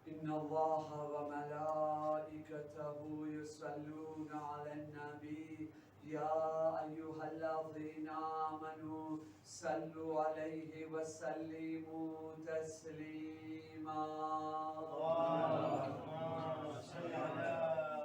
إن الله وملائكته يصلون على النبي يا أيها الذين آمنوا صلوا عليه وسلموا تسليما اللهم صل على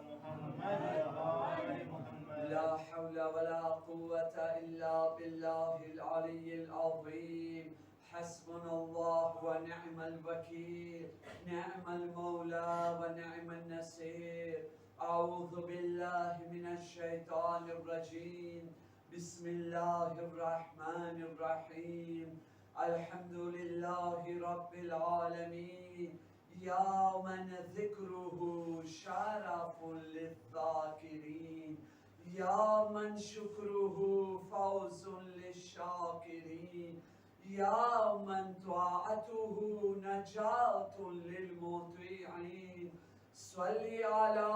محمد وآل محمد. لا حول ولا قوة إلا بالله العلي العظيم. حسبنا الله ونعم الوكيل، نعم المولى ونعم النصير. أعوذ بالله من الشيطان الرجيم. بسم الله الرحمن الرحيم. الحمد لله رب العالمين. يا من ذكره شرف للذاكرين، يا من شكره فوز للشاكرين، يا من طاعته نجاة للمطيعين. صل على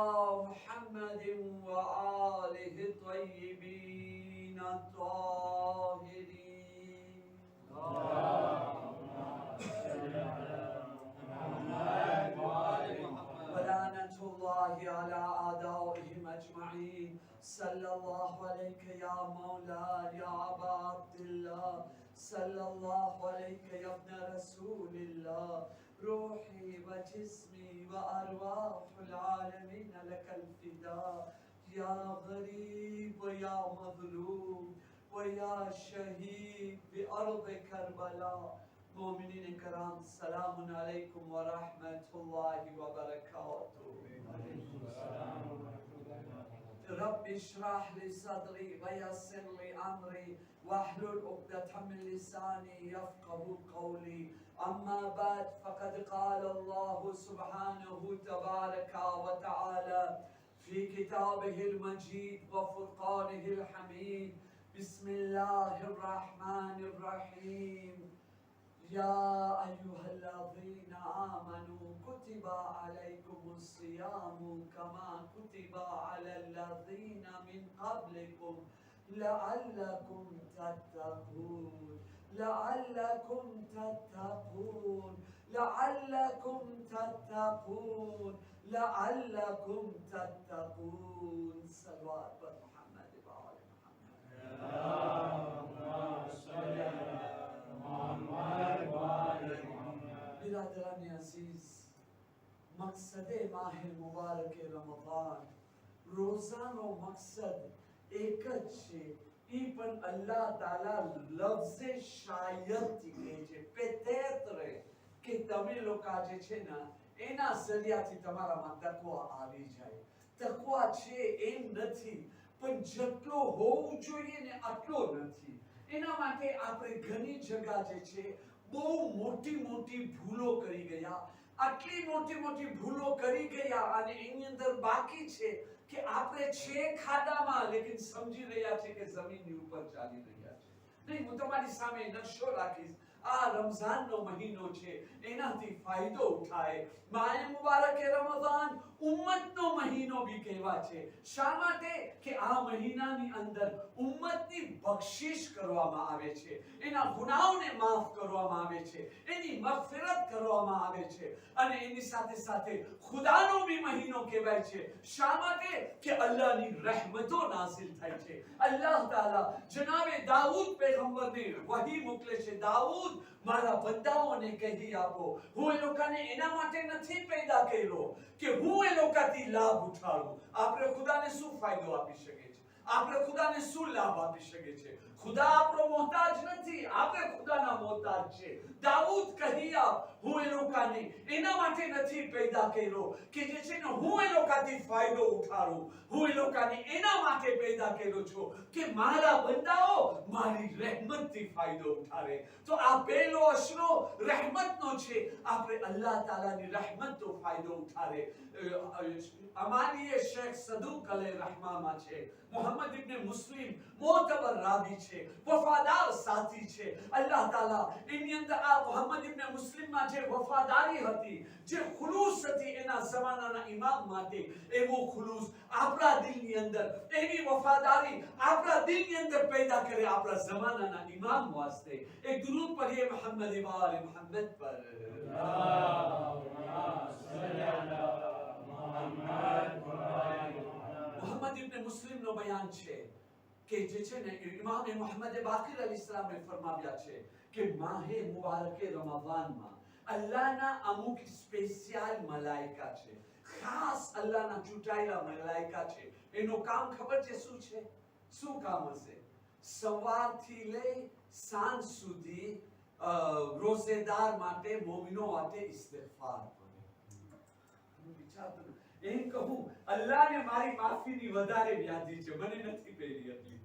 محمد وآله الطيبين الطاهرين. ولعنة الله على أعدائهم أجمعين. صلى الله عليك يا مولاي يا أبا عبد الله، صلى الله عليك يا ابن رسول الله. روحي وجسمي وأرواح العالمين لك الفداء يا غريب ويا مظلوم ويا شهيد بأرض كربلاء. مومنین کرام سلام علیکم و رحمت الله و برکاته. رب اشرح لي صدري ويسر لي امري واحلل عقدة من لساني يفقهوا قولي. اما بعد فقد قال الله سبحانه تبارك وتعالى في كتابه المجيد وفرقانه الحميد. بسم الله الرحمن الرحيم. يا أيها الذين آمنوا كتب عليكم الصيام كما كتب على الذين من قبلكم لعلكم تتقون لعلكم تتقون لعلكم تتقون لعلكم تتقون. صلوات بر محمد و آل محمد. اللهم صل على محمد وآل محمد. برادران عزیز، مقصد ماه مبارک رمضان روزانو مقصد ایک જ છે. ઈ પણ અલ્લાહ તાલા લફ્ઝ શાયદથી કહે છે, પેતેત્રે, કે તમે લોકો જે છે ને એના જરિયાથી તમારામાં તકવા આવી જાય. તકવા છે એમ નથી, પણ જેટલો હોવું જોઈએ ને આટલો નથી. એના માટે આપણે ઘણી જગ્યા જે છે બહુ મોટી મોટી ભૂલો કરી ગયા. આટલી મોટી મોટી ભૂલો કરી ગયા અને એની અંદર બાકી છે કે આપણે છે ખાડામાં લેકિન સમજી રહ્યા છે કે જમીનની ઉપર ચાલી રહ્યા છે. નહીં, હું તમારી સામે નકશો રાખીશ. આ રમઝાનનો મહિનો છે, એનાથી ફાયદો ઉઠાય. માહે મુબારક રમઝાન ઉમ્મતનો મહિનો બી કહેવા છે. શા માટે? કે આ મહિનાની અંદર ઉમ્મતની બક્ષિશ કરવામાં આવે છે, એના ગુનાહોને માફ કરવામાં આવે છે, એની મગફિરત કરવામાં આવે છે અને એની સાથે સાથે ખુદાનો બી મહિનો કહેવાય છે. શા માટે? કે અલ્લાહની રહેમતો નાઝિલ થાય છે. અલ્લાહ તાલા જનાબે દાઉદ પૈગંબરને વહી મોકલે છે, દાઉદ મારા બંદાઓને કહી આપો, હું એ લોકોને એના માટે નથી પેદા કર્યો કે હું એ લોકોથી લાભ ઉઠાડું. આપણે ખુદાને શું ફાયદો આપી શકે છે? આપણે ખુદાને શું લાભ આપી શકે છે? ખુદા આપણો મોહતાજ નથી, આપણે ખુદાના મોહતાજ છે. દાઉદ કહી આપ, હું એ લોકોને એના માટે નથી પેદા કર્યો કે જે છે ને હું એ લોકોથી ફાયદો ઉઠાડું, હું એ લોકોને એના માટે પેદા કર્યો છું કે મારા બંદાઓ મારી રહેમતથી ફાયદો ઉઠાડે. તો આ પહેલો અશરો રહેમતનો છે. આપણે અલ્લાહ તાલાની રહેમતનો ફાયદો ઉઠાડે. અમારી શેખ સદુક અલૈહ રહમામાં છે, મોહમ્મદ ઇબ્ન મુસ્લિમ મોતબર રાવી છે, વફાદાર સાથી છે. અલ્લાહ તાલા એની અંદર આ મોહમ્મદ ઇબ્ન મુસ્લિમમાં જે વફાદારી હતી, જે ખુલૂસ હતી એના જમાનાના ઇમામ માટે, એવો ખુલૂસ આપણા દિલની અંદર, એવી વફાદારી આપણા દિલની અંદર પેદા કરે આપણા જમાનાના ઇમામ વાસ્તે. એક દરૂદ પઢીએ મોહમ્મદ ઇબ્ન મુહમ્મદ પર. ઇબ્ન મુસ્લિમનો બયાન છે કે જે છે ને ઇમામ મુહમ્મદ બાકિર અલૈહિસ્સલામે ફરમાવ્યા છે કે માહે મુબારકે રમઝાનમાં અલ્લાહના અમુક સ્પેશિયલ મલાઈકા છે, ખાસ અલ્લાહના ચૂંટાયેલા મલાઈકા છે. એનું કામ ખબર છે શું છે? શું કામ હશે? સવારથી લઈ સાંજ સુધી રોઝેદાર માટે, મોમિનો માટે ઇસ્તિગફાર કરે. હું વિચારતો એમ કહું અલ્લાહને મારી માફીની વધારે વ્યાધિ છે, મને નથી પેલી એટલી.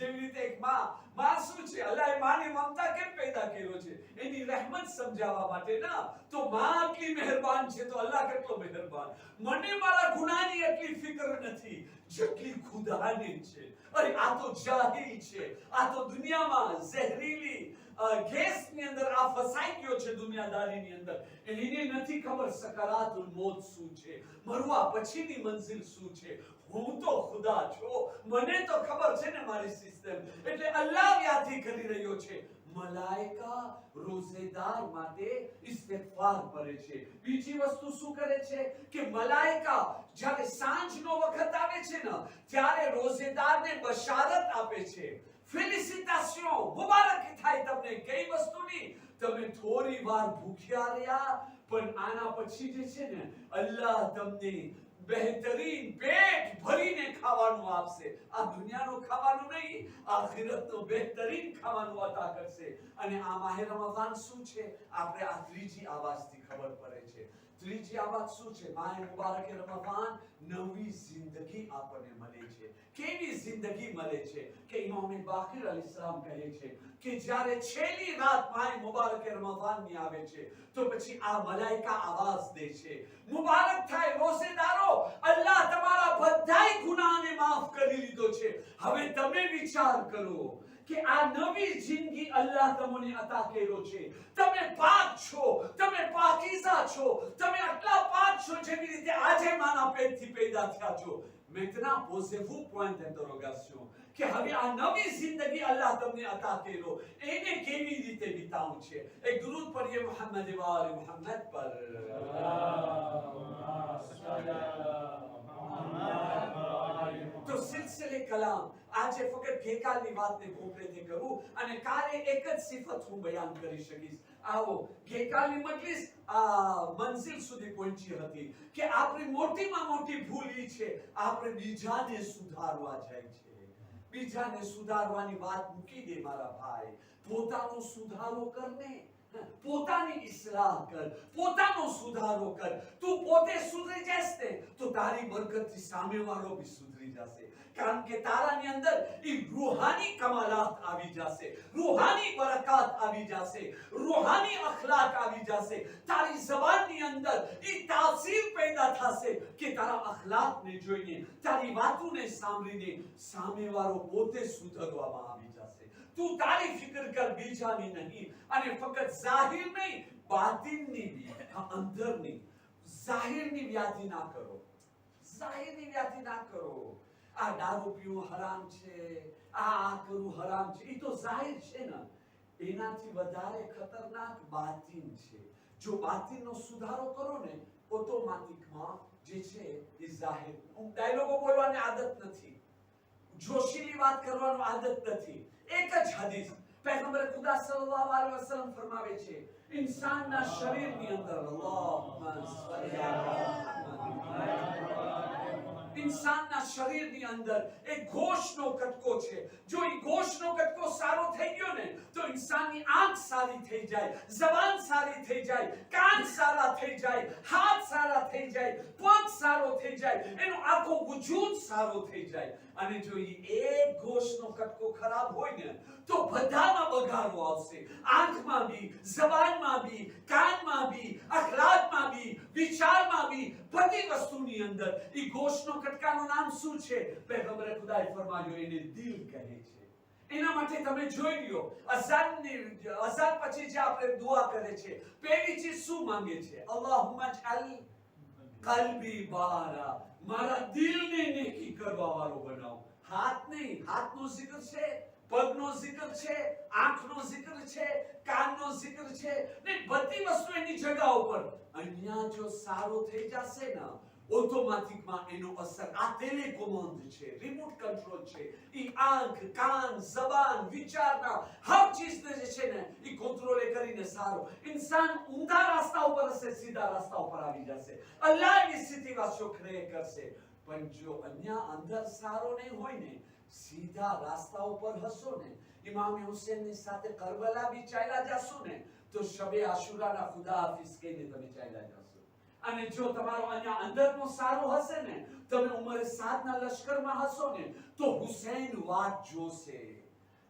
જેવી રીતે એક માં શું છે? અલ્લાહે માની મમતા કેમ પેદા કર્યો છે? એની રહેમત સમજાવવા માટે ના. તો માં આટલી મહેરબાન છે તો અલ્લાહ કેટલો મહેરબાન. મને મારા ગુનાહની એટલી ફિકર નથી જેટલી ખુદાની છે. અરે આ તો જાહિલ છે, આ તો દુનિયામાં ઝેરીલી ગેસની અંદર આ ફસાઈ ગયો છે દુનિયાદારીની અંદર. એને નથી ખબર સકરાતુલ મોત શું છે, મરવા પછીની મંઝિલ શું છે. હું તો ખુદા છું, મને તો ખબર છે ને મારી સિસ્ટમ. એટલે અલ્લાહ વ્યાધિ કરી રહ્યો છે. મલાઈકા રોઝેદાર માટે ઇસ્તિગફાર કરે છે. બીજી વસ્તુ શું કરે છે કે મલાઈકા જ્યારે સાંજનો વખત આવે છે ને ત્યારે રોઝેદારને બશારત આપે છે. ફેલિસિટેશન, મુબારકી થાય તમને. કઈ વસ્તુની? તમે થોડી વાર ભૂખ્યા રહ્યા પણ આના પછી જે છે ને અલ્લાહ તમને બહેતરીન પેટ ભરીને ખાવાનું આપશે. આ દુનિયાનું ખાવાનું નહીં, આખિરતનું બહેતરીન ખાવાનું અતા કરશે. અને આ માહે રમઝાન શું છે? આપણે આ ત્રીજી આવાજથી ખબર પડે છે. ત્રીજી આવાજ શું છે? માહે મુબારકે રમઝાન નવી જિંદગી આપણને મળે છે. કેવી જિંદગી મળે છે કે ઇમામ બાકિર અલૈહિસ્સલામ કહે છે કે જ્યારે છેલ્લી રાત માહે મુબારકે રમઝાનની આવે છે તો પછી આ મલાઈકા આવાજ દે છે, મુબારક થાય રોઝેદારો, અલ્લાહ તમારા બધાય ગુનાહને માફ કરી લીધો છે. હવે તમે વિચાર કરો કે આ નવી જિંદગી અલ્લાહ તમને અતા કર્યો છે. તમે પાક છો, તમે પાકીઝા છો, તમે આટલા પાક છો જેવી રીતે આજે માના પેટથી પેદા થયા છો. Maintenant, posez-vous point d'interrogation કે હવે આ નવી જિંદગી અલ્લાહ તમને અતા કર્યો એને કેવી રીતે વિતાવું છે? એક દરૂદ પઢીએ મુહમ્મદ વાલે મુહમ્મદ પર. તો સિલસિલે કલામ આજે ફક્ત ગઈકાલની વાતને કોપરેથી કરું અને કાલે એક જ સિફત હું બયાન કરી શકીશ. આવો ગઈકાલની મજલિસ મંઝિલ સુધી પહોંચી હતી કે આપણી મોટીમાં મોટી ભૂલ એ છે આપણે બીજાને સુધારવા જાય છે. બીજાને સુધારવાની વાત મૂકી દે મારા ભાઈ, પોતાનો સુધારો કરને, પોતાની ઇસ્લાહ કર, પોતાનો સુધારો કર. તું પોતે સુધરી જઈશ ને તો તારી બરકતથી સામેવાળો બી સુધરી જશે. કારણ કે તારાની અંદર એ રૂહાની કમાલાત આવી જશે, રૂહાની બરકત આવી જશે, રૂહાની અખલાક આવી જશે. તારી જબાનની અંદર એ તાસીર પેદા થશે કે તારા અખલાકને જોઈને, તારી વાતોને સાંભળીને સામેવાળો પોતે સુધરવામાં આવી જશે. તું તારી ફિકર કર, બીજાની નહીં. અને ફક્ત જાહિર નહીં, બાતિનની બી, અંદરની. જાહિરની વ્યાધિ ના કરો, જાહિરની વ્યાધિ ના કરો. આ દારૂ પીવું હરામ છે, આ કરવું હરામ છે, એ તો જાહિર છે ને. એનાથી વધારે ખતરનાક બાતિન છે. જો બાતિનનો સુધારો કરો ને ઓટોમેટિકમાં જે છે એ જાહિર. ડાયલોગો બોલવાની આદત નથી, જોશીલી વાત કરવાનો આદત નથી. એક જ હદીસ પૈગંબર ખુદા સલ્લલ્લાહુ અલૈહિ વસલ્લમ ફરમાવે છે ઇન્સાનના શરીરની અંદર અલ્લાહુમ્મા સલ્લી અલા ઇન્સાનના શરીરની અંદર એક ગોશનો કટકો છે. જો એ ગોશનો કટકો સારો થઈ ગયો ને તો ઇન્સાનની આંખ સારી થઈ જાય, જબાન સારી થઈ જાય, કાન સારા થઈ જાય, હાથ સારા થઈ જાય, પગ સારો થઈ જાય, એનો આખો વજૂદ સારો થઈ જાય. અને જો એ એક ગોશનો કટકો ખરાબ હોય ને તો બધામાં બગાડો આવશે. આંખમાં બી, જબાનમાં બી, કાનમાં બી, અખલાકમાં બી, વિચારમાં બી, બધી વસ્તુની અંદર. એ ગોશનો કટકાનું નામ શું છે? પૈગંબરે ખુદાએ ફરમાવ્યું એને દિલ કહે છે. એના માટે તમે જોઈ લ્યો અઝાન પછી જે આપણે દુઆ કરે છે પહેલી ચીજ શું માંગે છે? અલ્લાહુમ્મા જઅલ કલ્બી બારા, મારા દિલને નેકી કરવા વાળો બનાવો. હાથ નહીં, હાથનો zikr છે, પગનો zikr છે, આંખનો zikr છે, કાનનો zikr છે ને બધી વસ્તુ એની જગ્યા ઉપર. અહીંયા જો સારો થઈ જશે ને ઓટોમેટિકમાં એનો અસર આ ટેલિકોમાન્ડ છે, રિમોટ કંટ્રોલ છે, ઈ આંખ, કાન, જબાન, વિચારના હર ચીજને જે છે ને ઈ કંટ્રોલ કરીને સારો ઇન્સાન ઊંધા રસ્તા ઉપર હશે, સીધા રસ્તા ઉપર આવી જશે. અલ્લાહ એવી સ્થિતિ વાસ્યો ક્રિએટ કરશે. પણ જો અહીંયા અંદર સારો નહીં હોય ને, સીધા રસ્તા ઉપર હશો ને, ઇમામ હુસૈનની સાથે કરબલા બી ચાલ્યા જશો ને, તો શબે આશુરાના ખુદા હાફિઝ કહીને તમે ચાલ્યા જશો. અને જો તમારો અહીંયા અંદરનો સારો હશે ને, તમે ઉમરે 7 ના લશ્કરમાં હશો ને, તો હુસૈન વાત જોશે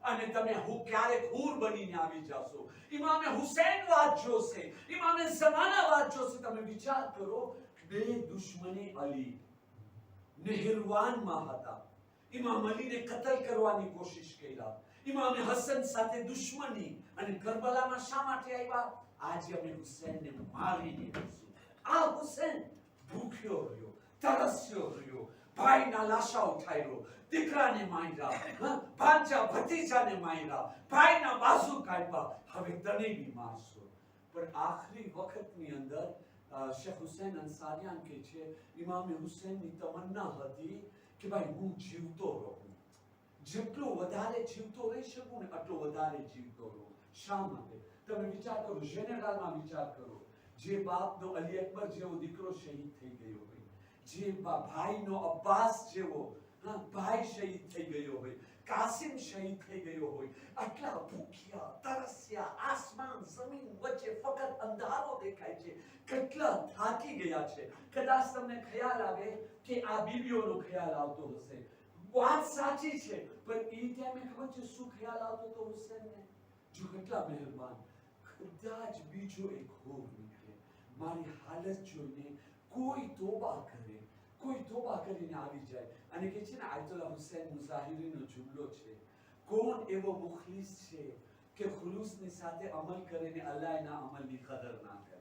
અને તમે ક્યારેક હૂર બનીને આવી જશો. ઇમામે હુસૈન વાત જોશે, ઇમામે ઝમાના વાત જોશે. તમે વિચાર કરો, બે દુશ્મને અલી નહેરવાનમાં હતા. ઇમામ અલીને કતલ કરવાની કોશિશ કર્યા. ઇમામે હસન સાથે દુશ્મની અને કરબલામાં શા માટે આવ્યા? આજે અમે હુસૈનને મારીને આવીશું. આ હુસૈન ભૂખ્યો રહ્યો, તરસ્યો રહ્યો, ભાઈના લાશા ઉઠાવ્યો, દીકરાને માર્યા, ભાંજા ભતીજાને માર્યા, ભાઈના બાજુ કાઢ્યા. હવે તને બી મારશો. પણ આખરી વખતની અંદર શેખ હુસૈન અંસારિયાન કહે છે, ઇમામે હુસૈનની તમન્ના હતી કે ભાઈ હું જીવતો રહું, જેટલો વધારે જીવતો રહી શકું ને એટલો વધારે જીવતો રહું. શા માટે? તમે વિચાર કરો, જનરલમાં વિચાર કરો, જે બાપનો અલી અકબર જેવો દીકરો શહીદ થઈ ગયો હોય, જે ભાઈનો અબ્બાસ જેવો ભાઈ શહીદ થઈ ગયો હોય, કાસિમ શહીદ થઈ ગયો હોય, આટલા ભૂખ્યા તરસ્યા, આસમાન જમીન વચ્ચે ફક્ત અંધારો દેખાય છે, કેટલા થાકી ગયા છે. કદાચ તમને ખ્યાલ આવે કે આ બીબીઓનો ખ્યાલ આવતો હશે. વાત સાચી છે, પણ એ ટાઈમે ખબર છે શું ખ્યાલ આવતો તો હુસૈનને? જો કેટલા મહેરબાન, કદાચ બીજો એક હોર નીકળે, મારી હાલત જોઈને કોઈ તોબા કરે, કોઈ તોબા કરીને આવી જાય. અને કે છે ને આયતુલ્લાહ હુસૈન મુઝાહિરીનો જુમલો છે, કોણ એવો મુખલિસ છે કે ખુલૂસની સાથે અમલ કરીને અલ્લાહ એના અમલની કદર ના કરે?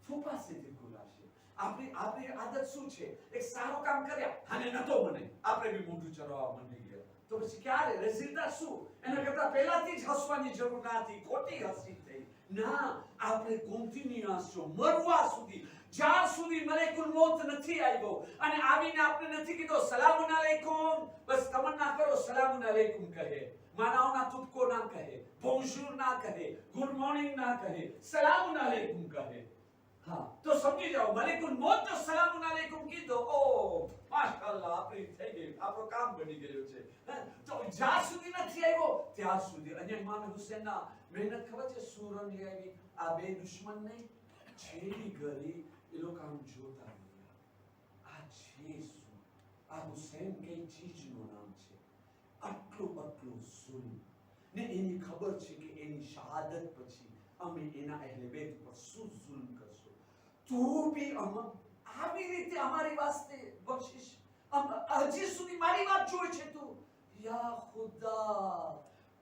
ફૂફા સીધી ખુલાશે. આપણી આદત શું છે? એક સારું કામ કર્યા અને નતો મને, આપણે બી મોઢું ચરવા માંડી ગયા, તો પછી ક્યારે રઝિલતા શું? એના કરતા પહેલાથી જ હસવાની જરૂર ના હતી, ખોટી હસી થઈ. ના, આપણે કોન્ટિન્યુઅસ છો મરવા સુધી, જ્યાં સુધી મલેકુલ મોત નથી આવ્યો અને આવીને આપણે નથી કીધો સલામુન અલૈકુમ, બસ તમન્ના કરો સલામુન અલૈકુમ કહે, માનાઓના તુટકો ના કહે, બોન્જૂર ના કહે, ગુડ મોર્નિંગ ના કહે, સલામુન અલૈકુમ કહે. હા, તો સમજી જાઓ, મલેકુલ મોત તો સલામુન અલૈકુમ કીધો, ઓ માશાઅલ્લાહ, આપણી થઈ ગઈ, આપણો કામ બની ગયો છે. તો જ્યાં સુધી નથી આવ્યો ત્યાં સુધી. અને ઇમામ હુસૈનના મહેનત ખબર છે સૂરન લઈ આવી, આ બે દુશ્મન નહીં છેડી ગરી, એ લોકો આમ જોતા રહ્યા, આ છે શું? આ હુસૈન કઈ ચીજનું નામ છે? આટલું આટલું જુલ્મ ને એની ખબર છે કે એની શહાદત પછી અમે એના અહેલે બેત પર શું જુલ્મ કરશું, તો બી આવી રીતે અમારી વાસ્તે બક્ષિશ, હજી સુધી મારી વાત જોઈ છે તું? યા ખુદા,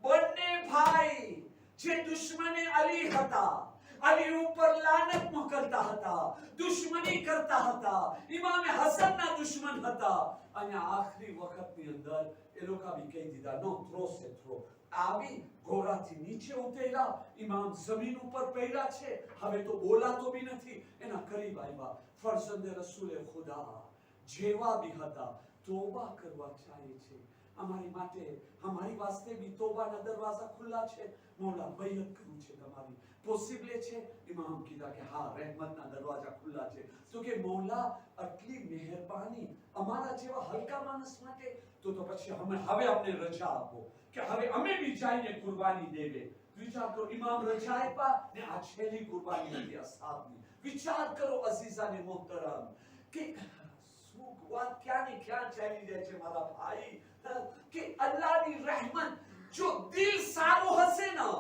બંને ભાઈ જે દુશ્મને અલી હતા, અલી ઉપર લાનત મોકલતા હતા, દુશ્મની કરતા હતા, ઇમામે હસનના દુશ્મન હતા, અને આખરી વખતની અંદર એ લોકો બી કહી દીધા નો થ્રો સે થ્રો. આવી ઘોડાથી નીચે ઉતર્યા, ઇમામ જમીન ઉપર પડ્યા છે, હવે તો બોલાતો બી નથી. એના કરીબ આવ્યા ફરઝંદ રસૂલે ખુદા જેવા બી હતા, તોબા કરવા ચાહે છે. અમારી માટે, અમારી વાસ્તે બી તોબાના દરવાજા ખુલ્લા છે. મોલા બૈયત કરું છે તમારી, પોસિબલ છે? ઇમામ કીધા કે હા, રહેમતના દરવાજા ખુલ્લા છે. તો કે મોલા આટલી મહેરબાની અમારા જેવા હલકા માણસ માટે, તો પછી હવે અમને રજા આપો કે હવે અમે બી જઈને કુરબાની દેવે. વિચાર કરો, ઇમામ રજા આપ્યા ને આ છેલ્લી કુરબાની હતી અસહાબની. વિચાર કરો અઝીઝાને મોહતરમ કે શું વાત ક્યાંની ક્યાં ચાલી જાય છે મારા ભાઈ, કે અલ્લાહની રહેમત જો દિલ સારો હશે ને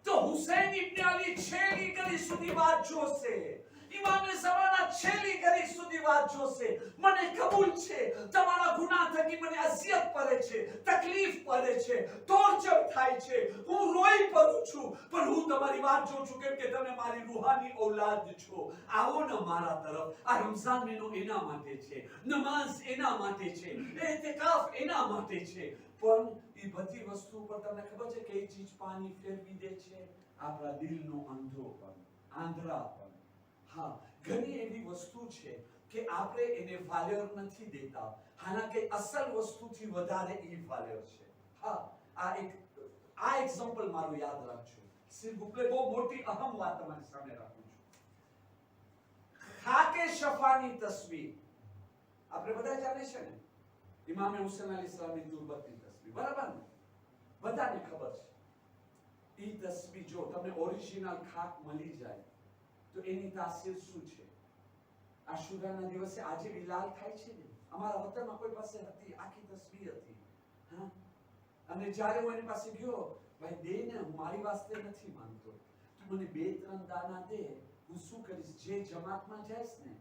તો હુસૈન ઇબ્ન અલી છેલ્લી ઘડી સુધી વાત જોશે, ઇમામે ઝમાના છેલ્લી ઘડી સુધી વાત જોશે. મને કબૂલ છે તમારા ગુનાહ થકી મને અઝિયત પડે છે, તકલીફ પડે છે, ટોર્ચર થાય છે, હું રોઈ પડું છું, પણ હું તમારી વાત જોઉં છું કેમ કે તમે મારી રૂહાની ઔલાદ છો. આવો ને મારા તરફ. આ રમઝાન મહિનો એના માટે છે, નમાઝ એના માટે છે, ઇતિકાફ એના માટે છે. પણ એ બધી વસ્તુ પર તમને ખબર છે કઈ ચીજ પાણી ફેરવી દે છે? આપણા દિલનો અંધોપણ, આંધળાપણ. હા, ઘણી એવી વસ્તુ છે કે આપણે એને વાલ્યર નથી દેતા, હાલાકે અસલ વસ્તુથી વધારે એ વાલ્યર છે. હા, આ એક્ઝામ્પલ મારું યાદ રાખજો. સિર્ફ બહુ મોટી અહમ વાત તમારી સામે રાખું છું. ખાકે શફાની તસવીર આપણે બધા જાણે છે ને, ઇમામ હુસૈન અલૈહિસ્સલામની તુર્બતની તસવીર, બરાબર ને? બધાને ખબર છે. એ તસવીર જો તમને ઓરિજિનલ ખાક મળી જાય તો એની તાસીર શું છે? આશુરાના દિવસે આજે બી લાલ થાય છે ને. અમારા વતનમાં કોઈ પાસે હતી, આખી તસવીર હતી. હા, અને જ્યારે હું એની પાસે ગયો, ભાઈ દે ને, હું મારી વાસ્તે નથી માંગતો, તું મને 2-3 દાના દે, હું શું કરીશ, જે જમાતમાં જઈશ ને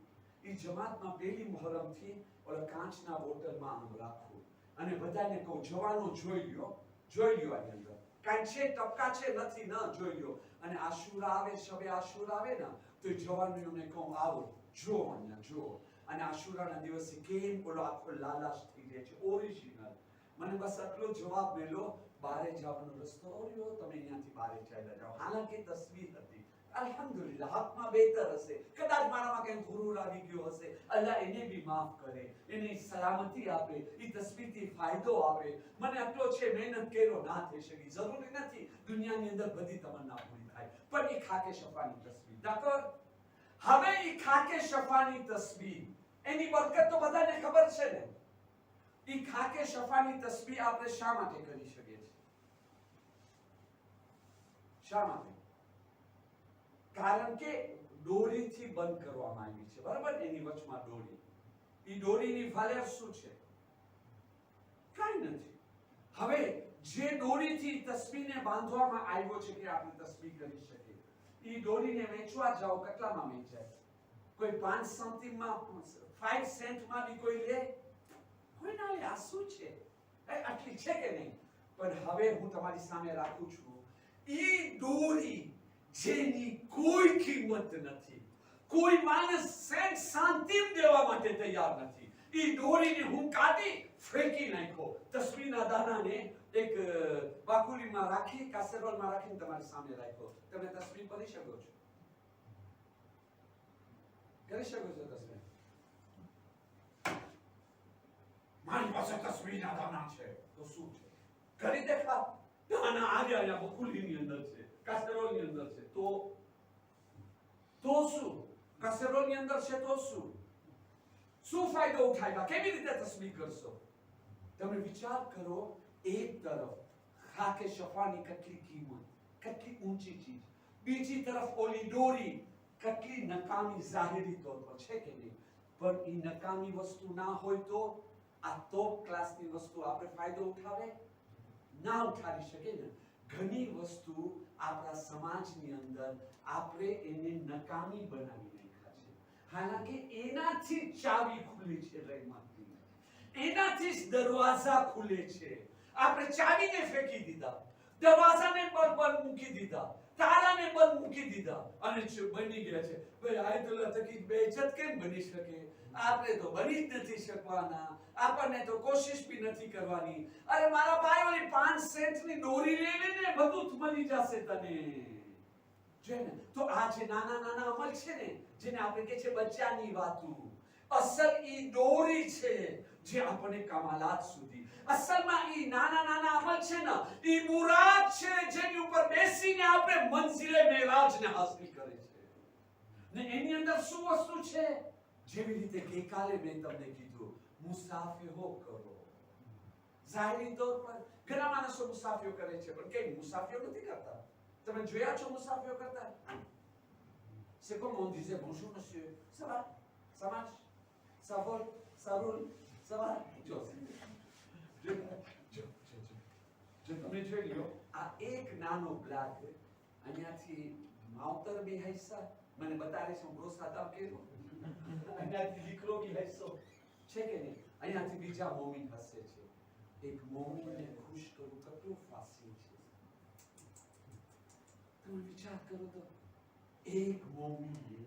એ જમાતમાં પહેલી મુહર્રમ થી ઓલા કાચના બોટલમાં આમ રાખું અને બધાને કહું જવાનો જોઈ લ્યો આની અંદર કાંઈ છે ટપકા છે નથી, ન જોઈ લ્યો. અને આશુરા આવે, શબે આશુરા આવે ને તો જવાનોને કહું આવો જો અહીંયા જો. અને આશુરાના દિવસે કેમ ઓલો આખો લાલાશ થઈ જાય છે ઓરિજિનલ. મને બસ આટલો જવાબ મળ્યો, બારે જવાનો રસ્તો રહ્યો, તમે અહીંયાથી બારે ચાલ્યા જાઓ. હાલાકે તસવીર હતી. અલ્હમ્દુલિલ્લાહ, હકમાં બેહતર હશે, કદાચ મારામાં કંઈ ગુરુર આવી ગયો હશે, અલ્લાહ એને બી માફ કરે, એને સલામતી આપે, એ તસવીરથી ફાયદો આપે. મને આટલો છે, મહેનત કર્યો, ના થઈ શકી, જરૂરી નથી દુનિયાની અંદર બધી તમન્ના પૂરી થાય, પણ એ ખાકે શફાની તસવીર. d'accord? હવે એ ખાકે શફાની તસવીર એની બરકત તો બધાને ખબર છે ને. એ ખાકે શફાની તસબીહ આપણે શા માટે કરી શકીએ છીએ? શા માટે? કારણ કે દોરીથી બંધ કરવામાં આવી છે, બરાબર? એની વચમાં દોરી. એ દોરીની વાલ્યર શું છે? કાંઈ નથી. હવે જે દોરીથી તસબીહને બાંધવામાં આવ્યો છે કે આપણે તસબીહ કરી શકીએ, એ દોરીને વેચવા જાઓ, કેટલામાં વેચાય? કોઈ 5 સમથિંગમાં, 5 સેન્ટમાં બી કોઈ લે? કોઈ ના લે. આ શું છે? આટલી છે કે નહીં? પણ હવે હું તમારી સામે રાખું છું, ઈ દોરી જેની કોઈ કિંમત નથી, કોઈ માણસ સેન્ટ સાન્તિમ દેવા માટે તૈયાર નથી, ઈ દોરીને હું કાઢી ફેંકી નાખ્યો, તસબીહના દાનાને એક બાકુલીમાં રાખી, કાસેરોલમાં રાખીને તમારી સામે રાખ્યો. તમે તસબીહ કરી શકો છો? કરી શકો છો તસબીહ? મારી પાસે તસબીહના દાના છે તો શું છે? કરી દેખાવ. દાના આર્યા બકુલીની અંદર છે, કાસેરોલની અંદર છે, તો શું? કાસેરોલની અંદર છે તો શું ફાયદો ઉઠાવ્યા? કેવી રીતે તસબીહ કરશો? તમે વિચાર કરો. એક તરફ ખાકે શફાની કેટલી કિંમત, કેટલી ઊંચી ચીજ, બીજી તરફ ઓલી દોરી કેટલી નકામી જાહેરી તौर પર છે કે નહીં? પણ એ નકામી વસ્તુ ના હોય તો આ ટોપ ક્લાસની વસ્તુ આપણે ફાયદો ઉઠાવે ના ઉઠાવી શકે ને. ઘણી વસ્તુ આપણા સમાજની અંદર આપણે એને નકામી બનાવી નાખ્યા છે, હાલાકે એનાથી ચાવી ખુલે છે રહેમતની, એનાથી જ દરવાજા ખુલે છે. આપણે ચાવીને ફેંકી દીધા, દરવાજાને બંધ મૂકી દીધા, તાળાને બંધ મૂકી દીધા અને બની ગયા છે. ભાઈ આયતુલ્લાહ તકી બેઇજ્જત કેમ બની શકે? આપણે તો બની જ નથી શકવાના, આપણને તો કોશિશ બી નથી કરવાની. અરે મારા ભાઈ, ઓલી 5 સેન્ટની દોરી લેવીને બધું જ મળી જશે તને. છે ને? તો આ જે નાના નાના અમલ છે ને, જેને આપણે કહે છે બચ્ચાની વાતો, અસલ ઈ દોરી છે જે આપણને કમાલાત સુધી, અસલમાં ઈ નાના નાના અમલ છે ને, ઈ મુરાદ છે જેની ઉપર બેસીને આપણે મંઝિલે મેરાજને હાસિલ કરે છે. ને એની અંદર શું વસ્તુ છે? જેવી રીતે ગઈકાલે મેં તમને કીધું, મુસાફિરો કરો. જાહેરી તौर પર ઘણા માણસો મુસાફિરો કરે છે, પણ કેમ મુસાફિરો નથી કરતા? તમે જોયા છો મુસાફિરો કરતા? C'est comme on disait bonjour monsieur, ça va, ça marche, ça vole, ça roule, ça va. જો તમે જોઈ લો, આ એક નાનો બ્લાક અહીંયાથી માવતર બી હૈસા મને બતાવે છે, હું પ્રોત્સાહન કર્યો, અહીંયાથી દીકરો બી હૈસો છે કે નહીં, અહીંયાથી બીજા મોમિન હસે છે. એક મોમિનને ખુશ કરવું કેટલું ફાસિલ છે. તમે વિચાર કરો તો, એક મોમિનને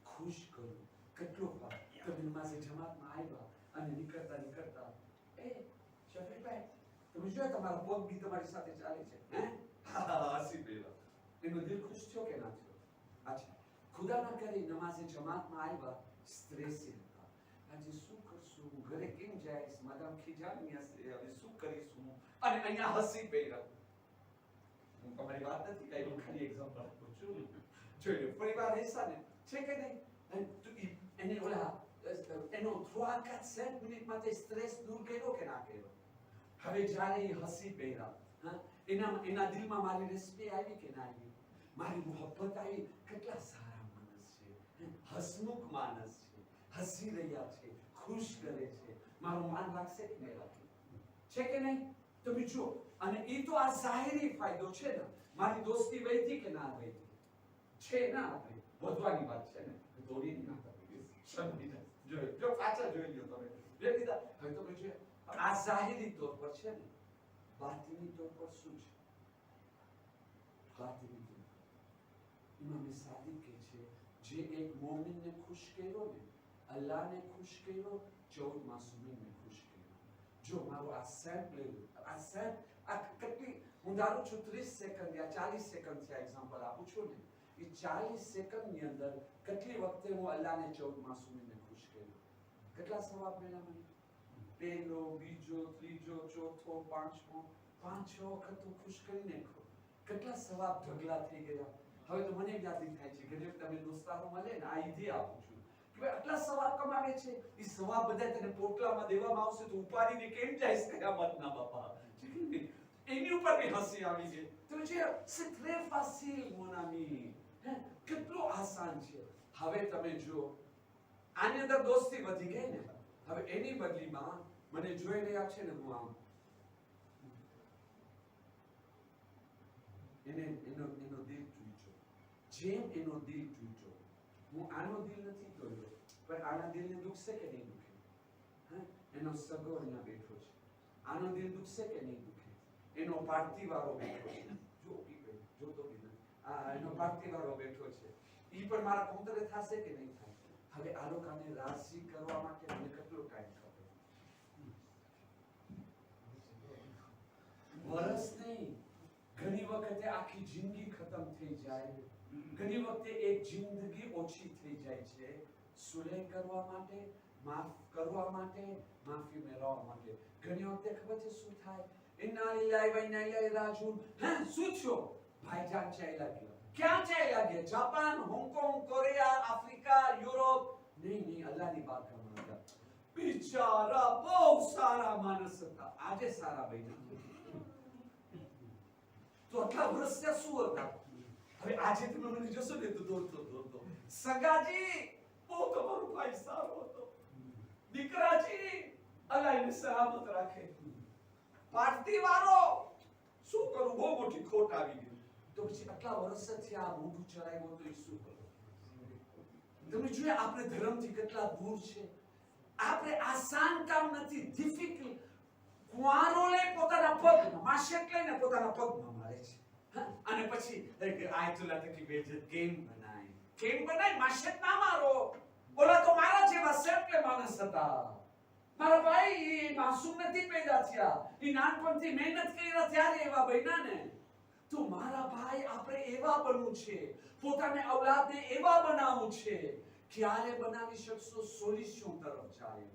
ખુશ કરવું કેટલું ફાસિલ. તમે નમાઝે જમાતમાં આવ્યા અને નીકળતા એ શફીકભાઈ, તમે જોયા તમારા પગ બી તમારી સાથે ચાલે છે, હે? હસી પેલા એનો દિલ ખુશ થયો કે ના થયો? અચ્છા, ખુદા ના કરે નમાઝે જમાતમાં આવ્યા, સ્ટ્રેસ હતા, છું, ઘરે કેમ જઈશ, મારા ખીજાણી હશે, હવે શું કરીશ હું, અને અહીંયા હસી પડ્યા. હું તમારી વાત નથી કઈ, હું ખાલી એક્ઝામ્પલ આપું છું. જોઈ લો પરિવાર એસા ને છે કે નહીં, અને એને ઓલા એનો થ્રોઆકાત 7 મિનિટમાં તે સ્ટ્રેસ દૂર કર્યો કે ના કર્યો. હવે જ્યારે એ હસી પડ્યા, હા, એના દિલમાં મારી રેસીપી આવી કે ના આવી, મારી મોહબ્બત આવી. કેટલા સારા માણસ છે, હસમુખ માણસ છે, હસી રહ્યા છે, ખુશ કરે છે, મારું માન રાખશે કે નહીં રાખે, છે કે નહીં? તમે જો, અને એ તો આ જાહેરી ફાયદો છે ને, મારી દોસ્તી વૈધી કે ના વૈધી છે ને, આપણે વધવાની વાત છે ને, દોડી ના કરવી. જો પાછા જોઈ લ્યો તમે બે કીધા. હવે તમે જો આ જાહેરી તौर પર છે ને, બાતિની તौर પર શું છે? બાતિની તौर પર ઇમામ સાદિક કહે છે, જે એક મોમિનને ખુશ કર્યો ને, અલ્લાહને ખુશ કર્યો, 14 માસૂમીનને ખુશ કર્યો. જો મારો આ સેમ્પ આ કેટલી, હું ધારું છું 30 સેકન્ડ યા 40 સેકન્ડ થી એક્ઝામ્પલ આપું છું ને, એ 40 સેકન્ડ ની અંદર કેટલી વખતે હું અલ્લાહને 14 માસૂમીનને ખુશ કર્યો, કેટલા સવાબ મળ્યા મને? પહેલો, બીજો, ત્રીજો, ચોથો, પાંચમો, 5-6 વખત હું ખુશ કરી નાખ્યો. કેટલા સવાબ ઢગલા થઈ ગયા. હવે તો મને યાદ થાય છે કે તમે દોસ્તારો મળે ને, આ ઈદી આપું છું કે આટલા સવાબ કમાવે છે, એ સવાબ બધા તને પોટલામાં દેવામાં આવશે તો ઉપાડીને કેમ જઈશ કયામતના બાપા. એની ઉપર બી હસી આવી છે. તો જે c'est très facile mon ami, કેટલું આસાન છે. હવે તમે જો આની અંદર દોસ્તી વધી ગઈ ને, હવે એની બદલીમાં મને જોઈ રહ્યા છે ને, હું આમ એનો દિલ તૂટ્યો, જેમ એનો દિલ તૂટ્યો, હું આનો દિલ નથી તોડ્યો, પણ આના દિલને દુખશે કે નહીં દુખે? એનો સગો અહીંયા બેઠો છે, આનો દિલ દુખશે કે નહીં દુખે? એનો પાર્થિવાળો બેઠો છે, જો તો એનો પાર્થિવાળો બેઠો છે, ઈ પણ મારા કુંતરે થશે કે નહીં થાય? હવે આ લોકોને રાજી કરવા માટે મને કેટલો ટાઈમ ખપે? વર્ષ નહીં, ઘણી વખતે આખી જિંદગી ખતમ થઈ જાય, ઘણી વખતે એક જિંદગી ઓછી થઈ જાય છે, સુલેહ કરવા માટે, માફ કરવા માટે, માફી મેળવવા માટે. ઘણી વખતે ખબર છે શું થાય? ઇન્ના લિલ્લાહિ વ ઇન્ના ઇલૈહિ રાજીઉન. હા, શું થયો? ભાઈજાન ચાલ્યા ગયા. ક્યાં ચાલ્યા ગયા? Japan, Hong Kong, Korea, Africa, Europe? નહીં, અલ્લાહની બારગાહમાં ગયા. બિચારા બહુ સારા માણસ હતા, આજે સારા બન્યા. તો આટલા વર્ષ ત્યાં શું હતા? હવે આજે તમે મને જોશો ને તો દોડતો સગાજી, બહુ તમારો ભાઈ સારો હતો, દીકરાજી અલ્લાહ એને સલામત રાખે. પાર્થિવાળો શું કરું, બહુ મોટી ખોટ આવી ગઈ. તો પછી આટલા વર્ષથી આ મોઢું ચડાવ્યું તો એ શું કરું? તમે જોઈએ આપણે ધર્મથી કેટલા દૂર છે. આપણે આસાન કામ નથી, ડિફિકલ્ટ. કુંવારો લઈ પોતાના પગમાં, માશેક લઈને પોતાના પગમાં મારે છે, અને પછી આયતુલ્લા તકી બેજત કેમ બનાય? માશેક ના મારો. બોલા તો મારા જેવા સેમ્પલે માણસ હતા. મારા ભાઈ માસૂમ નથી પેદા થયા, એ નાનપણથી મહેનત કર્યા ત્યારે એવા બન્યા ને. તો મારા ભાઈ આપણે એવા બનવું છે, પોતાને ઔલાદને એવા બનાવવું છે. ક્યારે બનાવી શકશો? સોલ્યુશન તરફ જાય.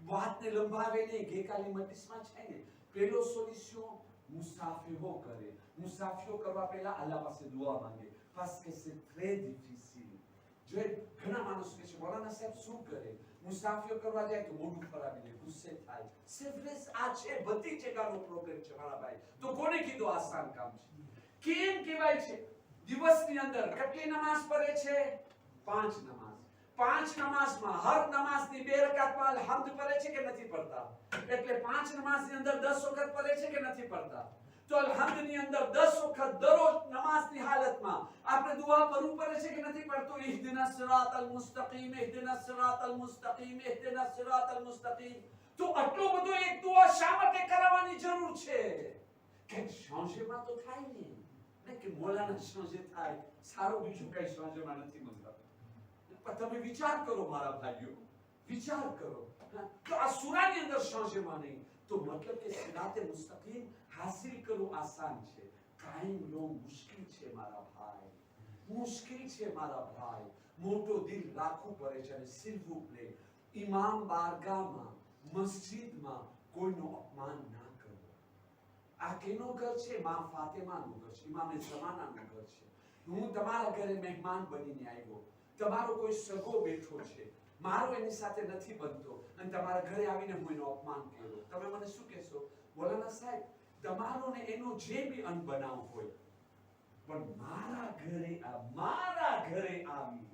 વાતને લંબાવે નહીં. ગઈકાલે મટીસમાં છે ને, પેલો સોલ્યુશન મુસાફિરો કરે. મુસાફિરો કરવા પહેલા અલ્લાહ પાસે દુઆ માંગે. parce que c'est très difficile. જો ઘણા માણસો કહે છે મૌલાના સાહેબ શું કરે? મુસાફિરો કરવા જાય તો મોઢું ખરાબી લે, ગુસ્સે થાય. સેફનેસ આ છે, બધી જગ્યાનો પ્રોબ્લેમ છે મારા ભાઈ. તો કોને કીધું આસાન કામ છે? કેમ કહેવાય છે? દિવસની અંદર કેટલી નમાઝ પડે છે? 5 નમાઝ. 5 નમાઝમાં હર નમાઝની 2 રકાતમાં અલહમ્દ પડે છે કે નથી પડતા? એટલે 5 નમાઝની અંદર 10 વખત પડે છે કે નથી પડતા? તો અલહમ્દની અંદર 10 વખત દરરોજ નમાઝની હાલતમાં આપણે દુઆ કરવું પડે છે કે નથી પડતું? ઇહદિનસ સિરાતલ મુસ્તકીમ, ઇહદિનસ સિરાતલ મુસ્તકીમ, ઇહદિનસ સિરાતલ મુસ્તકીમ. તો આટલો બધો એક દુઆ શા માટે કરાવવાની જરૂર છે? કે શાંશેમાં તો થાય ને કે મોલાના શાંશે થાય, સારું બીજું કઈ શાંશેમાં નથી મળતા. તમે વિચાર કરો મારા ભાઈઓ, વિચાર કરો. તો આ સૂરાની અંદર શાંશેમાં નહીં, તો મતલબ કે સિરાતે મુસ્તકીમ હાસિલ કરવું આસાન છે, કાયમ લો મુશ્કેલ છે મારા ભાઈ, મુશ્કેલ છે મારા ભાઈ. મોટો દિલ રાખવું પડે છે. અને સિલ્વુ પ્લે ઇમામ બારગાહમાં મસ્જિદમાં કોઈનું અપમાન ના કરો. આ કેનું ઘર છે? માં ફાતિમાનું ઘર છે, ઇમામે ઝમાનાનું ઘર છે. હું તમારા ઘરે મહેમાન બનીને આવ્યો, તમારો કોઈ સગો બેઠો છે, મારો એની સાથે નથી બનતો, અને તમારા ઘરે આવીને હું એનું અપમાન કર્યો. તમે મને શું કહેશો? મૌલાના સાહેબ, તમારો ને એનો જે બી અનબનાવ હોય, પણ મારા ઘરે આવી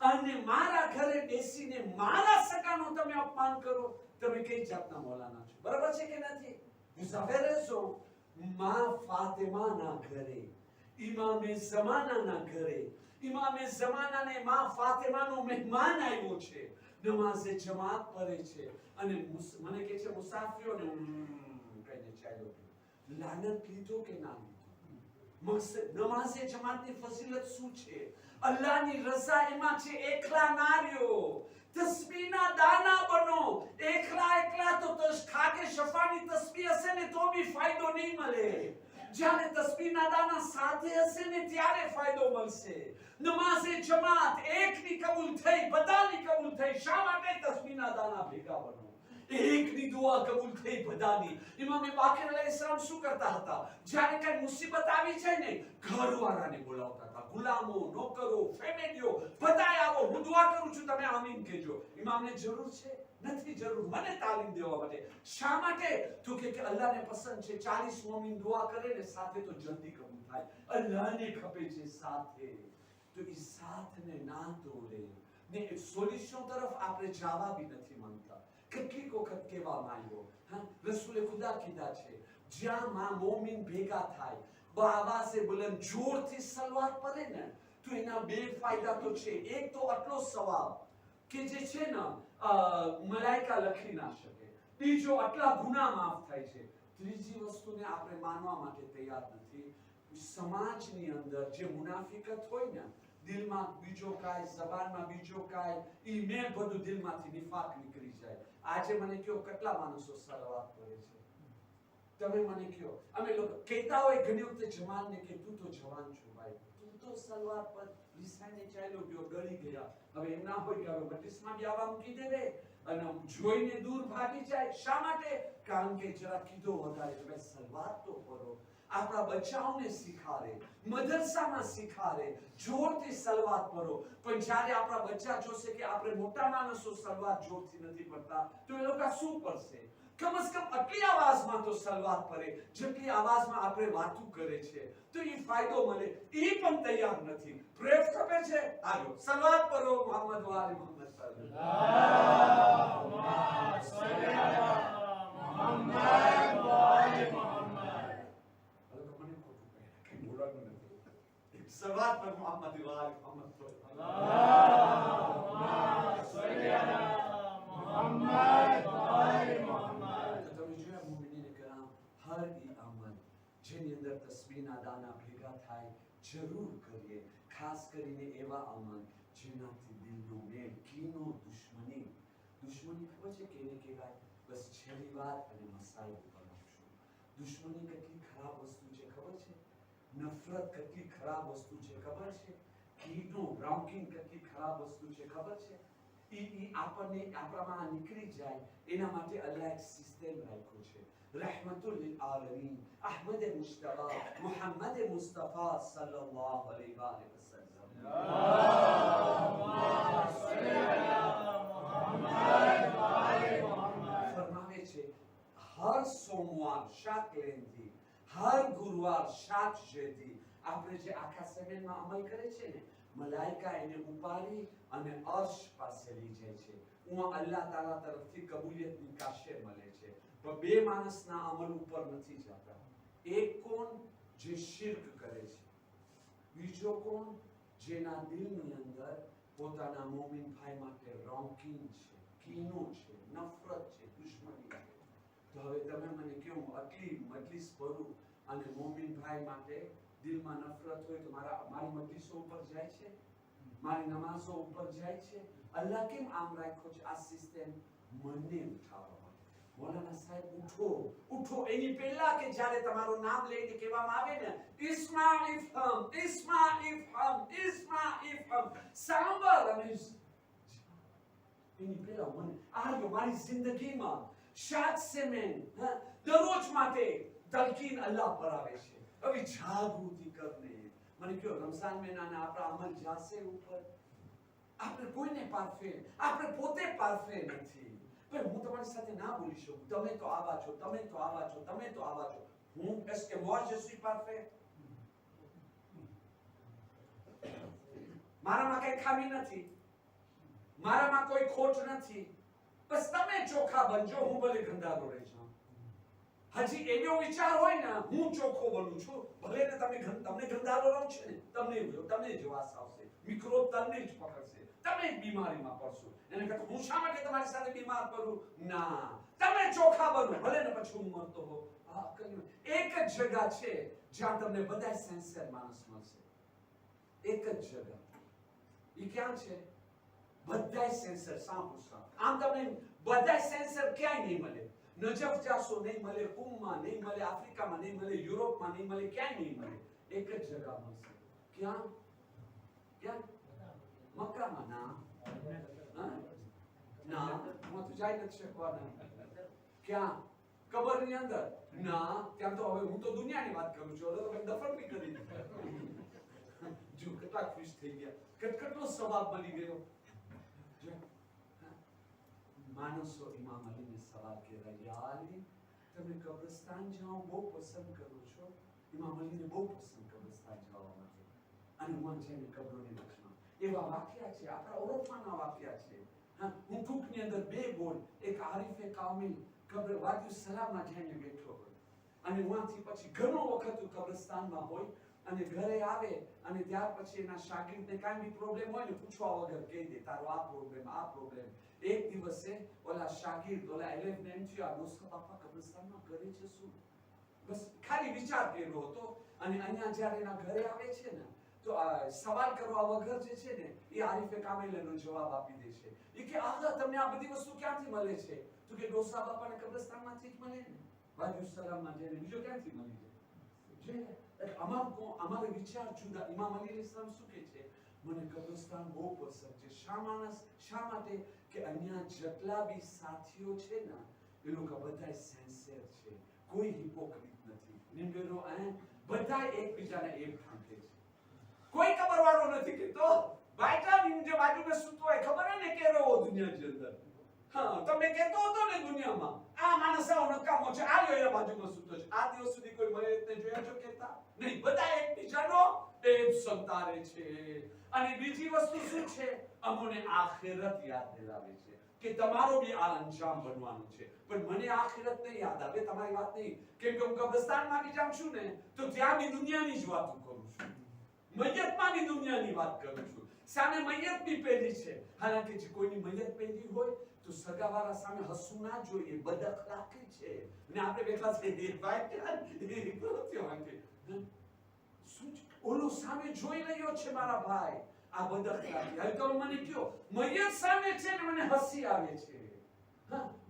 અને મારા ઘરે બેસીને મારા સગાનું તમે અપમાન કરો, તમે કઈ જાતના મૌલાના છો? બરાબર છે કે નથી? મુસાફિર છો માં ફાતિમાના ઘરે, ઇમામે ઝમાનાના ઘરે, ઇમામે ઝમાનાને માં ફાતિમાનો મહેમાન આવ્યો છે, નમાઝે જમાત પડે છે, અને મને કહે છે મુસાફિરોને કહીને ચાલ્યો ગયો. લાનત લીધો કે ના લીધો? નમાઝે જમાતની ફઝીલત શું છે? અલ્લાહની રઝા એમાં છે. એકલા ના રહ્યો, તસ્બીહના દાના બનો. એકલા તો ખાકે શફાની તસ્બીહ હશે ને તો બી ફાયદો નહીં મળે. જ્યારે તસ્બીહના દાના સાથે હશે ને ત્યારે ફાયદો મળશે. નમાઝે જમાત એકની કબૂલ થઈ, બધાની કબૂલ થઈ. શા માટે? તસ્બીહના દાના ભેગા બનો. એકની દુઆ કબૂલ થઈ બધાની. ઇમામે બાકર અલૈહિસ્સલામ શું કરતા હતા? જ્યારે કઈ મુસીબત આવી જાય ને, ઘરવાળાને બોલાવતા હતા, ગુલામો, નોકરો, ફેમિલીઓ, બધાય આવો, હું દુઆ કરું છું, તમે આમીન કહેજો. ઇમામને જરૂર છે? નથી જરૂર. મને તાલીમ દેવા માટે. શા માટે? તો કે અલ્લાહને પસંદ છે 40 મોમિન દુઆ કરે ને સાથે તો જલ્દી કબૂલ થાય. અલ્લાહને ખપે છે સાથે. તો એ સાથને ના તોડે ને સોલ્યુશન તરફ આપણે જવા બી નથી માંગતા. કેટલીક વખત કહેવામાં આવ્યો, રસૂલે ખુદા કીધા છે, જ્યાં માં મોમિન ભેગા થાય, આવાઝે બુલંદ જોરથી સલવાત પડે ને, તો એના બે ફાયદા તો છે. એક તો આટલો સવાબ કે જે છે ને મલાઈકા લખી ના શકે. બીજો આટલા ગુનાહ માફ થાય છે. ત્રીજી વસ્તુને આપણે માનવા માટે તૈયાર નથી. સમાજની અંદર જે મુનાફિકત હોય ને, દિલમાં બીજો કાય, જબાનમાં બીજો કાય, ઈમેલ બધું દિલમાંથી નિફાક નીકળી જાય. આજે મને કયો કેટલા માણસો સલવાત કરે છે? તમે મને કયો. અમે લોકો કહેતા હોય ઘણી વખતે જમાલને કે તું તો જવાન છો ભાઈ, તું તો સલવાત પર રિસાઈને ચાલ્યો ગયો, ગળી ગયા. હવે એમ ના હોય કે હવે બત્રીસમાં બી આવા મૂકી દેવે અને જોઈને દૂર ભાગી જાય. શા માટે? કારણ કે જરા કીધો વધારે, તમે સલવાત તો કરો. આપણા બચ્ચાઓને શીખાડે, મદરસામાં શીખાડે, જોરથી સલવાત પઢો. પણ જ્યારે આપણા બચ્ચા જોશે કે આપણે મોટા માણસો સલવાત જોરથી નથી પડતા, તો એ લોકો શું કરશે? કમ સે કમ આટલી આવાજમાં તો સલવાત પડે જેટલી આવાજમાં આપણે વાતો કરે છે, તો એ ફાયદો મળે. એ પણ તૈયાર નથી. પ્રયોગ ખબર છે? આજો સલવાત પઢો મોહમ્મદ વાલે મોહમ્મદ અલ્લાહુમ્મા સલ્લી અલા મુહમ્મદ વાલે મુહમ્મદ. સલવાત પર મોહમ્મદ વાલે મોહમ્મદ અલ્લાહુમ્મા સલ્લી અલા મુહમ્મદ વાલે મુહમ્મદ. તમે જોયા મુમિનીને કરામ, હર ઈ અમલ જેની અંદર તસ્બીહના દાના ભેગા થાય જરૂર કરીએ. ખાસ કરીને એવા અમલ જેનાથી દિલનો મેળ, કીનો, દુશ્મની ખબર છે કેને કહેવાય? બસ છેલ્લી વાત અને મસાઈલ ઉપર આવશું. દુશ્મની કેટલી ખરાબ વસ્તુ છે ખબર છે? નફરત કેટલી ખરાબ વસ્તુ છે ખબર છે? કીનો, રાઉકિંગ કેટલી ખરાબ વસ્તુ છે ખબર છે? ઈ આપણને આપણામાં નીકળી જાય એના માટે અલ્લાહ એક સિસ્ટમ રાખ્યો છે. रहमतुल लिल आलमीन अहमद मुश्तबा मुहम्मद मुस्तफा सल्लल्लाहु अलैहि वसल्लम. अल्लाहुम्मा सल्ली अला मुहम्मद वाले मुहम्मद. फरमावे છે હર સોમવાર શાક લેનથી, હર ગુરુવાર શાક જેથી આપણે જે આખા સમયમાં અમલ કરે છે ને, મલાઈકા એને ઉપાડી અને અર્શ પાસે લઈ જાય છે. હું અલ્લાહ તાલા તરફથી કબૂલિયતની કાશે મળે છે. પણ બે માણસના અમલ ઉપર નથી જતા. એક કોણ? જે શિર્ક કરે છે. બીજો કોણ? જેના દિલની અંદર પોતાના મોમિન ભાઈ માટે રોંકિંગ છે, કીનો છે, નફરત છે, દુશ્મની છે. તો હવે તમે મને કહો, આટલી મજલિસ ભરું અને મોમિન ભાઈ માટે દિલમાં નફરત હોય તો મારી મજલિસો ઉપર જાય છે, મારી નમાઝો ઉપર જાય છે. અલ્લાહ કેમ આમ રાખ્યો છે આ સિસ્ટમ? મને ઉઠાવવા માટે. મૌલાના સાહેબ ઉઠો એની પહેલા કે જ્યારે તમારું નામ લઈને કહેવામાં આવે ને, ઇસ્મા ઇફહમ સાંભળ અને એની પહેલા મને આ મારી જિંદગીમાં શાદ સે મેં દરરોજ માટે તલકીન અલ્લાહ પર આવે છે હવે જાગૃતિ કરને મને કયો રમઝાન મહિનાના આપણા અમલ જાશે ઉપર આપણે કોઈને પારફે આપણે પોતે પારફે નથી પણ હું તમારી સાથે ના બોલી શકું તમે તો આવા છો તમે તો આવા છો તમે તો આવા છો હું est-ce que moi je suis parfait મારામાં કઈ ખામી નથી મારામાં કોઈ ખોટ નથી બસ તમે ચોખ્ખા બનજો હું ભલે ગંદારો રહી જાઉં હજી એવો વિચાર હોય ને હું ચોખ્ખો બનું છું ભલે ને તમને ગંદારો રહો છે ને તમને જ વાસ આવશે મિક્રોબ તમને જ પકડશે તમે જ બીમારીમાં પડશો એને કહે હું શા માટે તમારી સાથે બીમાર પડું ના તમે ચોખ્ખા બનો ભલે ને પછી હું મરતો હો એક જ જગ્યા છે જ્યાં તમને બધા સેન્સર માણસ મળશે એક જ જગ્યા એ ક્યાં છે બધા સેન્સર સાંભળો આમ તમને બધા સેન્સર ક્યાંય નહીં મળે નજફ જાશો નહીં મળે કુમમાં નહીં મળે આફ્રિકામાં નહીં મળે યુરોપમાં નહીં મળે ક્યાંય નહીં મળે એક જ જગ્યા મળશે ક્યાં ક્યાં મક્કામાં ના ના હું તો જાય નથી શકવાના ક્યાં કબરની અંદર ના ત્યાં તો હવે હું તો દુનિયાની વાત કરું છું હવે તો દફન બી કરી જો કેટલા ખુશ થઈ ગયા કેટલો સવાબ મળી ગયો માણસો ઇમામ અલીને સવાલ કર્યા યા અલી તમે કબ્રસ્તાન જાઓ બહુ પસંદ કરો છો ઇમામ અલીને બહુ પસંદ કબ્રસ્તાન જવા માટે અને હું જઈને કબ્રોની નજીકમાં એવા વાક્યા છે આપણા ઓળખવાના વાક્યા છે હું ટૂંકની અંદર બે બોલ એક આરિફે કામિલ કબ્ર વાદિયુ સલામમાં જઈને બેઠો હોય અને ત્યાંથી પછી ઘણો વખત કબ્રસ્તાનમાં હોય અને ઘરે આવે અને ત્યાર પછી એના શાગિર્દને કાંઈ બી પ્રોબ્લેમ હોય ને પૂછવા વગર કહી દે તારો આ પ્રોબ્લેમ એક દિવસે ઓલા શાગિર્દ ઓલા એલેફને એમ થયું આ દોસ્ત બાપા કબ્રસ્તાનમાં કરે છે શું બસ ખાલી વિચાર કર્યો હતો અને અહીંયા જ્યારે એના ઘરે આવે છે ને તો સવાલ કરવા વગર જે છે ને એ આરિફે કામિલનો જવાબ આપી દે છે એ કે આગા તમને આ બધી વસ્તુ ક્યાંથી મળે છે તો કે ડોસા બાપાને કબ્રસ્તાનમાંથી જ મળે ને વાજુ સલામમાં જઈને બીજો ક્યાંથી મળી જાય અમારો વિચાર જુદા ઇમામ અલી અલૈહિસ્સલામ શું કહે છે મને કબ્રસ્તાન બહુ પસંદ છે શા માટે કે અહીંયા જેટલા બી સાથીઓ છે ને એ લોકો બધા સિન્સિયર છે કોઈ હિપોક્રિટ નથી નિંગરો બધા એકબીજાને એક ઠાંકે છે કોઈ ખબરવાળો નથી કે તો બાયટા નિંજે બાજુમાં સૂતો હોય ખબર હે ને કેરો દુનિયાની અંદર હા તમે કહેતો હતો ને દુનિયામાં આ માણસાઓ નકામો છે આ લ્યો બાજુમાં સૂતો છે આ દિવસ સુધી કોઈ મયતને જોયા છો કહેતા નહીં બધા એકબીજાનો એબ સંતારે છે અને બીજી વસ્તુ શું છે અમને આખિરત યાદ દિલાવે છે કે તમારો બી આ અંજામ બનવાનું છે પણ મને આખિરત નહીં યાદ આવે તમારી વાત નહીં કેમ કે હું કબ્રસ્તાનમાં બી જાઉં છું ને તો ત્યાં બી દુનિયાની જ વાતો કરું છું મયતમાં બી દુનિયાની વાત કરું છું સામે મયત બી પેલી છે હાલાકી જે કોઈની મયત પેલી હોય તો સગાવાળા સામે હસવું ના જોઈએ બદઅખલાકી છે અને આપણે બેઠા છે એ ભાઈ શું ઓલો સામે જોઈ રહ્યો છે મારા ભાઈ આ બદઅખલાકી હવે તો મને કયો મયત સામે છે ને મને હસી આવે છે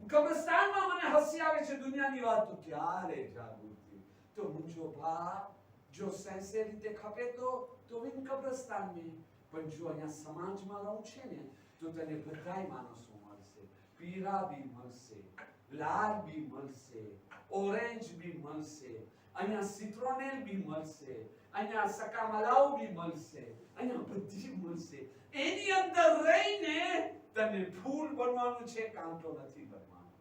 કબ્રસ્તાનમાં મને હસી આવે છે દુનિયાની વાત તો ક્યારે જાગૃતિ તો મુજો ભા જો સિન્સિયરિટી ખપે તો વિન કબ્રસ્તાન में પણ જો અહીંયા સમાજમાં રહું છે ને તો તને બધાય માણસો મળશે પીરા બી મળશે લાલ બી મળશે ઓરેન્જ બી મળશે અહીંયા સિટ્રોનેલ બી મળશે અહીંયા સકામલાઓ બી મળશે અહીંયા બધી મળશે એની અંદર રહીને તને ફૂલ બનવાનું છે કાંટો નથી બનવાનું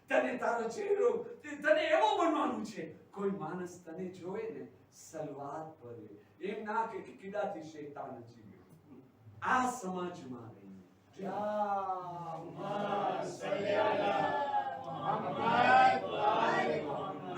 તને તારો ચહેરો તને એવો બનવાનું છે કોઈ માણસ તને જોવે ને સલવાર પડે એમ ના કે કીડાથી શૈતાન નથી ગયો આ સમાજમાં રહીને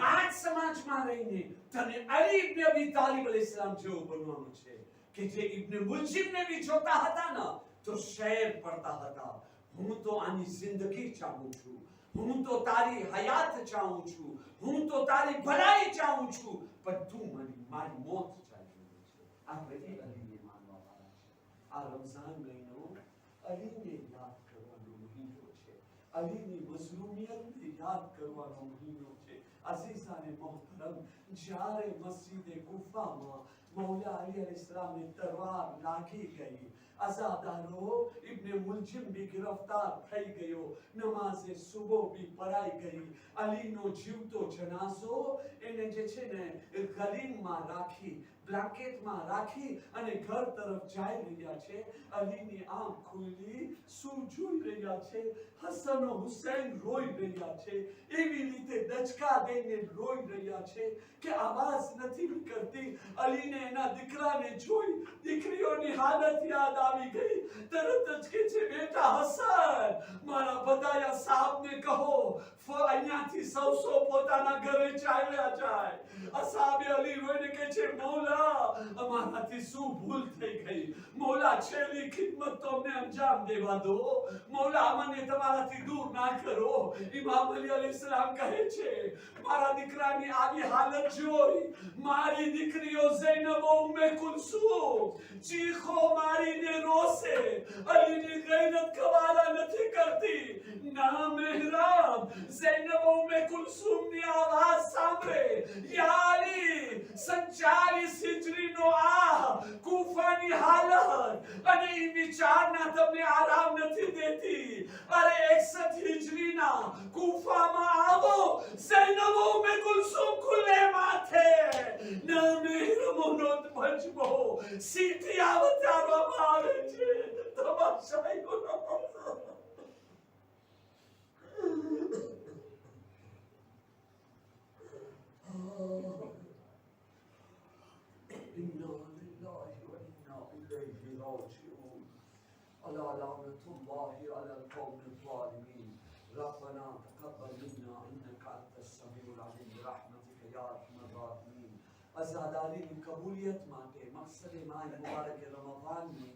આ સમાજમાં રહીને તને અલી ઇબ્ન અબી તાલિબ અલૈહિસ્સલામ જેવો બનવાનું છે કે જે ઇબ્ન મુલજિમને બી જોતા હતા ને તો શેર પડતા હતા હું તો આની જિંદગી ચાહું છું હું તો તારી હયાત ચાહું છું હું તો તારી ભલાઈ ચાહું છું પણ તું મારી મોત ચાહી છે આ બધી અલીને માનવાવાળા છે આ રમઝાન મહિનો અલીને યાદ કરવાનો મહિનો છે અલીની મઝલૂમિયતને યાદ કરવાનો મહિનો છે અઝીઝાને મોહતરમ જ્યારે મસ્જિદે કુફામાં مولا علی علیہ السلام نے تلوار لاگی گئی ازادارو ابن ملجم بھی گرفتار تھئی گئیو نماز صبح بھی پڑھائی گئی علی نو جیوتو جنازو انہیں جیچے نے غلیم ماں راکھی બ્લેન્કેટ માં રાખી અને ઘર તરફ જઈ રહ્યા છે અલીની આંખ ખુલી શું જોઈ રહ્યા છે હસન ઓ હુસૈન રોઈ રહ્યા છે એવી રીતે દચકા દઈને રોઈ રહ્યા છે કે આવાજ નથી નીકળતી અલીને એના દીકરાને જોઈ દીકરીઓની હાલત યાદ આવી ગઈ તરત જ કે છે બેટા હસન મારા બધાયા સાહેબને કહો અહીંયાથી સૌ પોતાના ઘરે ચાલ્યા જાય અસાબે અલી રોઈને કે છે મૌલા અમારાથી શું ભૂલ થઈ ગઈ મૌલા છેલ્લી ખિદમત તો અમને અંજામ દેવા દો મૌલા અમને તમારાથી દૂર ના કરો ઇમામ અલી અલૈહિસ્સલામ કહે છે મારા દીકરાની આવી હાલત જોઈ મારી દીકરીઓ ઝૈનબ ઓ ઉમ્મે કુલસુમ ચીખો મારીને રોસે અલીની ગૈરત કવાલા નથી કરતી ના મહેરાબ ઝૈનબ ઓ ઉમ્મે કુલસુમની આવાજ સાંભળે યા અલી 47 હિજરીનો આ કૂફાની હાલત અને ઈ વિચારના તમને આરામ નથી દેતી અરે 61 હિજરીના કૂફામાં આવો ઝૈનબ ઓ ઉમ્મે કુલસુમ ખુલ્લે માથે ના મહેરમોનો ભજવો સીધી અવતારવામાં આવે છે તમાશાઈઓ إنا لله وإنا إليه راجعون ألا لعنة الله على القوم الظالمين ربنا تقبل منا إنك أنت السميع العليم برحمتك يا أرحم الراحمين عزاداری قبولیت مانتے مقصد ماہ مبارک رمضان میں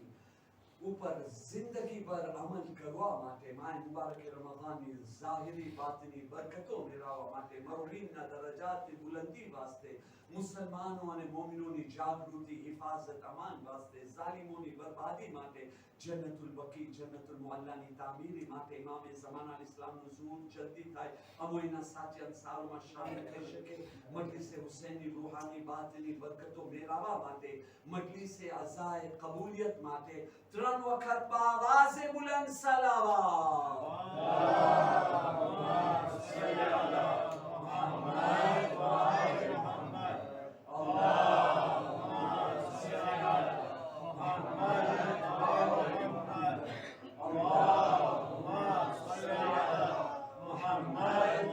اوپر زندگی پر عمل کروا ماتے ماہ مبارک رمضان میں ظاہری باطنی برکتوں میراوا ماتے مرولین نہ درجات بلندی واسطے مسلمانوں نے مومنوں نے جاگروتی حفاظت امان واسطے ظالموں نے بربادی ماتے جنت البقی جنت المعلا ની તામીરી માટે ઇમામે ઝમાના ઇસ્લામનું ઝહૂર જલ્દી થાય અમોઈના સાચે અંસારોમાં શામિલ થઈ શકે મજલિસે હુસૈનની રૂહાની બાતની બરકતો મેળવવા માટે મજલિસે અઝાએ કબૂલિયત માટે 3 વખત બાવાઝે બુલંદ સલાવત અલ્લાહુમ્મા સલ્લી અલા મુહમ્મદ વ આલિ મુહમ્મદ અલ્લાહુમ્મા સલ્લી અલા મુહમ્મદ اللهم صل على محمد